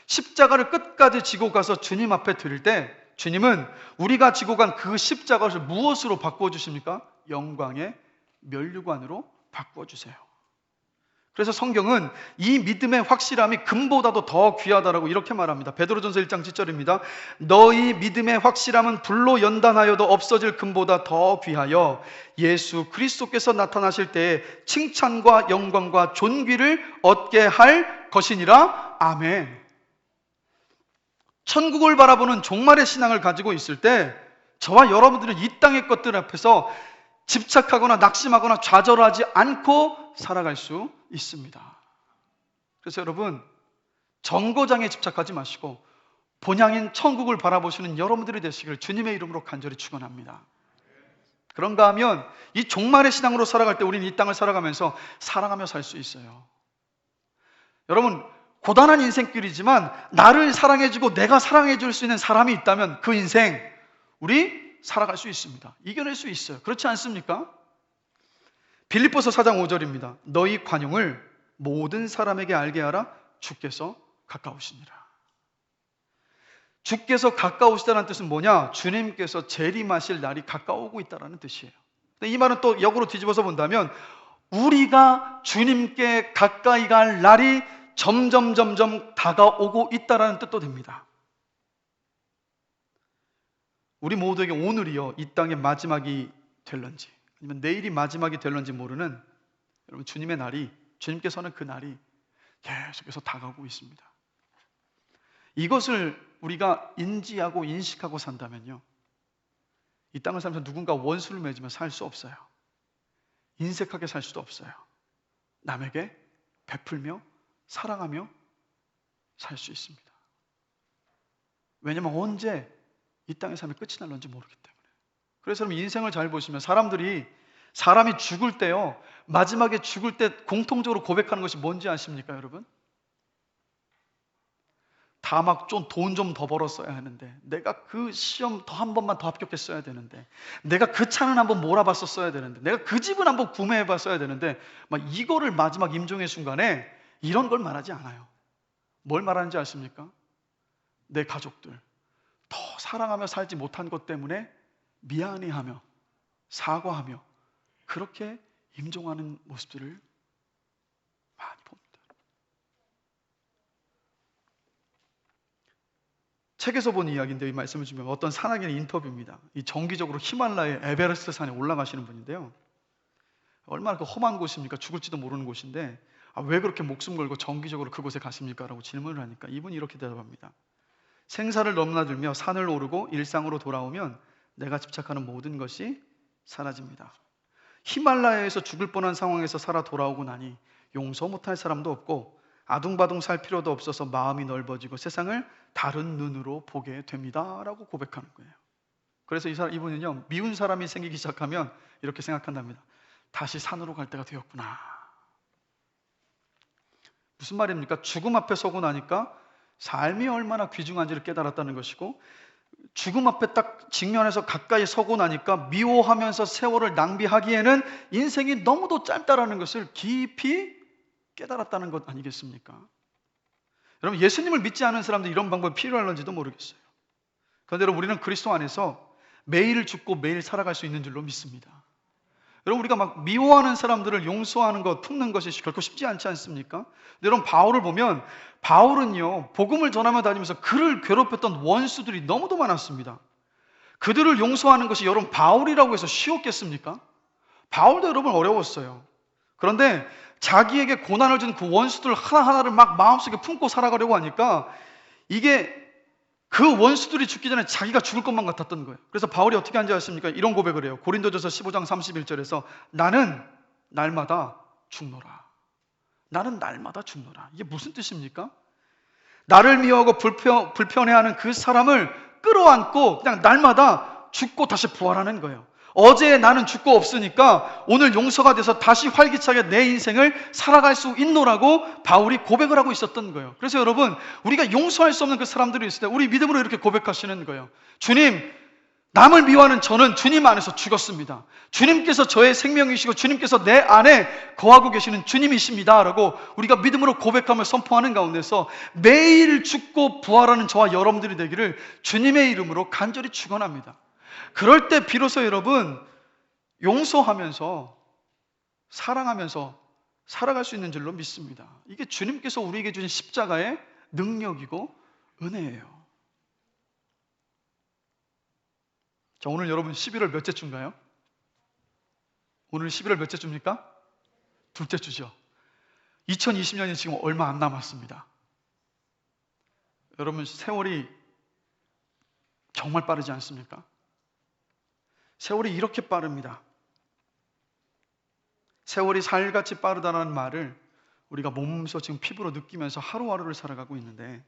십자가를 끝까지 지고 가서 주님 앞에 드릴 때 주님은 우리가 지고 간 그 십자가를 무엇으로 바꾸어 주십니까? 영광의 면류관으로 바꾸어 주세요. 그래서 성경은 이 믿음의 확실함이 금보다도 더 귀하다라고 이렇게 말합니다. 베드로전서 1장 7절입니다. 너희 믿음의 확실함은 불로 연단하여도 없어질 금보다 더 귀하여 예수 그리스도께서 나타나실 때에 칭찬과 영광과 존귀를 얻게 할 것이니라. 아멘. 천국을 바라보는 종말의 신앙을 가지고 있을 때 저와 여러분들은 이 땅의 것들 앞에서 집착하거나 낙심하거나 좌절하지 않고 살아갈 수 있습니다. 그래서 여러분, 정거장에 집착하지 마시고 본향인 천국을 바라보시는 여러분들이 되시기를 주님의 이름으로 간절히 축원합니다. 그런가 하면 이 종말의 신앙으로 살아갈 때 우리는 이 땅을 살아가면서 사랑하며 살 수 있어요. 여러분, 고단한 인생길이지만 나를 사랑해주고 내가 사랑해줄 수 있는 사람이 있다면 그 인생 우리 살아갈 수 있습니다. 이겨낼 수 있어요. 그렇지 않습니까? 빌립보서 4장 5절입니다. 너희 관용을 모든 사람에게 알게 하라. 주께서 가까우시니라. 주께서 가까우시다는 뜻은 뭐냐? 주님께서 재림하실 날이 가까우고 있다는 뜻이에요. 이 말은 또 역으로 뒤집어서 본다면 우리가 주님께 가까이 갈 날이 점점 다가오고 있다는 뜻도 됩니다. 우리 모두에게 오늘이요, 이 땅의 마지막이 될런지 아니면 내일이 마지막이 될런지 모르는 여러분, 주님의 날이, 주님께서는 그 날이 계속해서 다가오고 있습니다. 이것을 우리가 인지하고 인식하고 산다면요, 이 땅을 살면서 누군가 원수를 맺으며 살 수 없어요. 인색하게 살 수도 없어요. 남에게 베풀며 사랑하며 살 수 있습니다. 왜냐하면 언제 이 땅의 삶이 끝이 날는지 모르기 때문에. 그래서 여러분, 인생을 잘 보시면 사람이 죽을 때요, 마지막에 죽을 때 공통적으로 고백하는 것이 뭔지 아십니까 여러분? 다 막 좀 돈 좀 더 벌었어야 하는데, 내가 그 시험 더 한 번만 더 합격했어야 되는데, 내가 그 차는 한번 몰아봤었어야 되는데, 내가 그 집은 한번 구매해봤어야 되는데, 막 이거를 마지막 임종의 순간에 이런 걸 말하지 않아요. 뭘 말하는지 아십니까? 내 가족들 더 사랑하며 살지 못한 것 때문에 미안해하며 사과하며 그렇게 임종하는 모습들을 많이 봅니다. 책에서 본 이야기인데, 이 말씀을 주면 어떤 산악인의 인터뷰입니다. 이 정기적으로 히말라야 에베레스트 산에 올라가시는 분인데요, 얼마나 그 험한 곳입니까? 죽을지도 모르는 곳인데, 왜 그렇게 목숨 걸고 정기적으로 그곳에 가십니까? 라고 질문을 하니까 이분이 이렇게 대답합니다. 생사를 넘나들며 산을 오르고 일상으로 돌아오면 내가 집착하는 모든 것이 사라집니다. 히말라야에서 죽을 뻔한 상황에서 살아 돌아오고 나니 용서 못할 사람도 없고 아둥바둥 살 필요도 없어서 마음이 넓어지고 세상을 다른 눈으로 보게 됩니다 라고 고백하는 거예요. 그래서 이분은요, 미운 사람이 생기기 시작하면 이렇게 생각한답니다. 다시 산으로 갈 때가 되었구나. 무슨 말입니까? 죽음 앞에 서고 나니까 삶이 얼마나 귀중한지를 깨달았다는 것이고, 죽음 앞에 딱 직면해서 가까이 서고 나니까 미워하면서 세월을 낭비하기에는 인생이 너무도 짧다라는 것을 깊이 깨달았다는 것 아니겠습니까? 여러분, 예수님을 믿지 않은 사람들 이런 방법이 필요할런지도 모르겠어요. 그런데 여러분, 우리는 그리스도 안에서 매일 죽고 매일 살아갈 수 있는 줄로 믿습니다. 여러분, 우리가 막 미워하는 사람들을 용서하는 것, 품는 것이 결코 쉽지 않지 않습니까? 근데 여러분, 바울을 보면 바울은요, 복음을 전하며 다니면서 그를 괴롭혔던 원수들이 너무도 많았습니다. 그들을 용서하는 것이 여러분 바울이라고 해서 쉬웠겠습니까? 바울도 여러분 어려웠어요. 그런데 자기에게 고난을 준 그 원수들 하나하나를 막 마음속에 품고 살아가려고 하니까 이게 그 원수들이 죽기 전에 자기가 죽을 것만 같았던 거예요. 그래서 바울이 어떻게 한지 아십니까? 이런 고백을 해요. 고린도전서 15장 31절에서 나는 날마다 죽노라. 나는 날마다 죽노라. 이게 무슨 뜻입니까? 나를 미워하고 불편해하는 그 사람을 끌어안고 그냥 날마다 죽고 다시 부활하는 거예요. 어제 나는 죽고 없으니까 오늘 용서가 돼서 다시 활기차게 내 인생을 살아갈 수 있노라고 바울이 고백을 하고 있었던 거예요. 그래서 여러분, 우리가 용서할 수 없는 그 사람들이 있을 때 우리 믿음으로 이렇게 고백하시는 거예요. 주님, 남을 미워하는 저는 주님 안에서 죽었습니다. 주님께서 저의 생명이시고 주님께서 내 안에 거하고 계시는 주님이십니다 라고 우리가 믿음으로 고백하며 선포하는 가운데서 매일 죽고 부활하는 저와 여러분들이 되기를 주님의 이름으로 간절히 축원합니다. 그럴 때 비로소 여러분, 용서하면서 사랑하면서 살아갈 수 있는 줄로 믿습니다. 이게 주님께서 우리에게 주신 십자가의 능력이고 은혜예요. 자, 오늘 여러분 11월 몇째 주인가요? 오늘 11월 몇째 주입니까? 둘째 주죠. 2020년이 지금 얼마 안 남았습니다. 여러분, 세월이 정말 빠르지 않습니까? 세월이 이렇게 빠릅니다. 세월이 살같이 빠르다는 말을 우리가 몸소 지금 피부로 느끼면서 하루하루를 살아가고 있는데,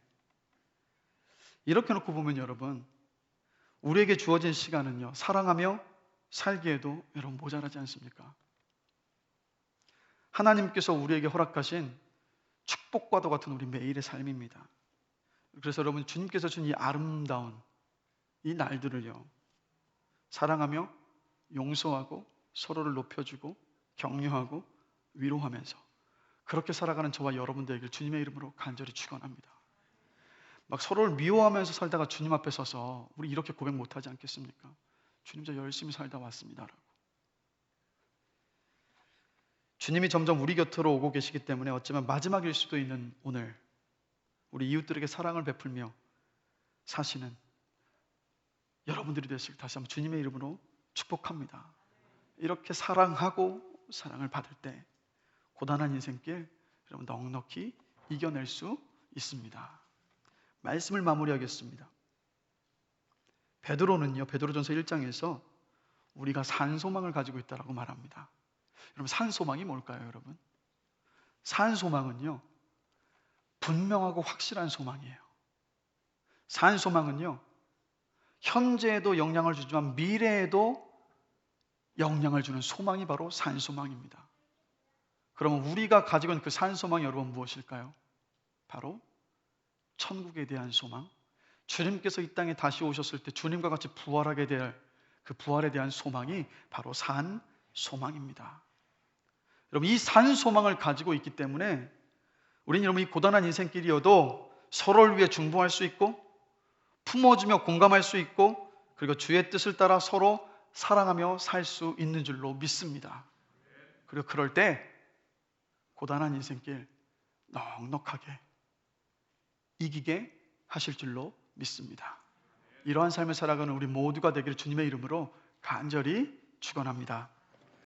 이렇게 놓고 보면 여러분, 우리에게 주어진 시간은요, 사랑하며 살기에도 여러분 모자라지 않습니까? 하나님께서 우리에게 허락하신 축복과도 같은 우리 매일의 삶입니다. 그래서 여러분, 주님께서 준 이 아름다운 이 날들을요, 사랑하며 용서하고 서로를 높여주고 격려하고 위로하면서 그렇게 살아가는 저와 여러분들에게 주님의 이름으로 간절히 축원합니다. 막 서로를 미워하면서 살다가 주님 앞에 서서 우리 이렇게 고백 못하지 않겠습니까? 주님, 저 열심히 살다 왔습니다라고. 주님이 점점 우리 곁으로 오고 계시기 때문에 어쩌면 마지막일 수도 있는 오늘, 우리 이웃들에게 사랑을 베풀며 사시는 여러분들이 되시길 다시 한번 주님의 이름으로 축복합니다. 이렇게 사랑하고 사랑을 받을 때 고단한 인생길 여러분 넉넉히 이겨낼 수 있습니다. 말씀을 마무리하겠습니다. 베드로는요, 베드로전서 1장에서 우리가 산소망을 가지고 있다라고 말합니다. 여러분, 산소망이 뭘까요, 여러분? 산소망은요, 분명하고 확실한 소망이에요. 산소망은요, 현재에도 영향을 주지만 미래에도 영향을 주는 소망이 바로 산소망입니다. 그러면 우리가 가지고 있는 그 산소망이 여러분 무엇일까요? 바로 천국에 대한 소망, 주님께서 이 땅에 다시 오셨을 때 주님과 같이 부활하게 될 그 부활에 대한 소망이 바로 산소망입니다. 여러분, 이 산소망을 가지고 있기 때문에 우리는 여러분 이 고단한 인생길이어도 서로를 위해 중보할 수 있고 품어주며 공감할 수 있고 그리고 주의 뜻을 따라 서로 사랑하며 살 수 있는 줄로 믿습니다. 그리고 그럴 때 고단한 인생길 넉넉하게 이기게 하실 줄로 믿습니다. 이러한 삶을 살아가는 우리 모두가 되기를 주님의 이름으로 간절히 축원합니다.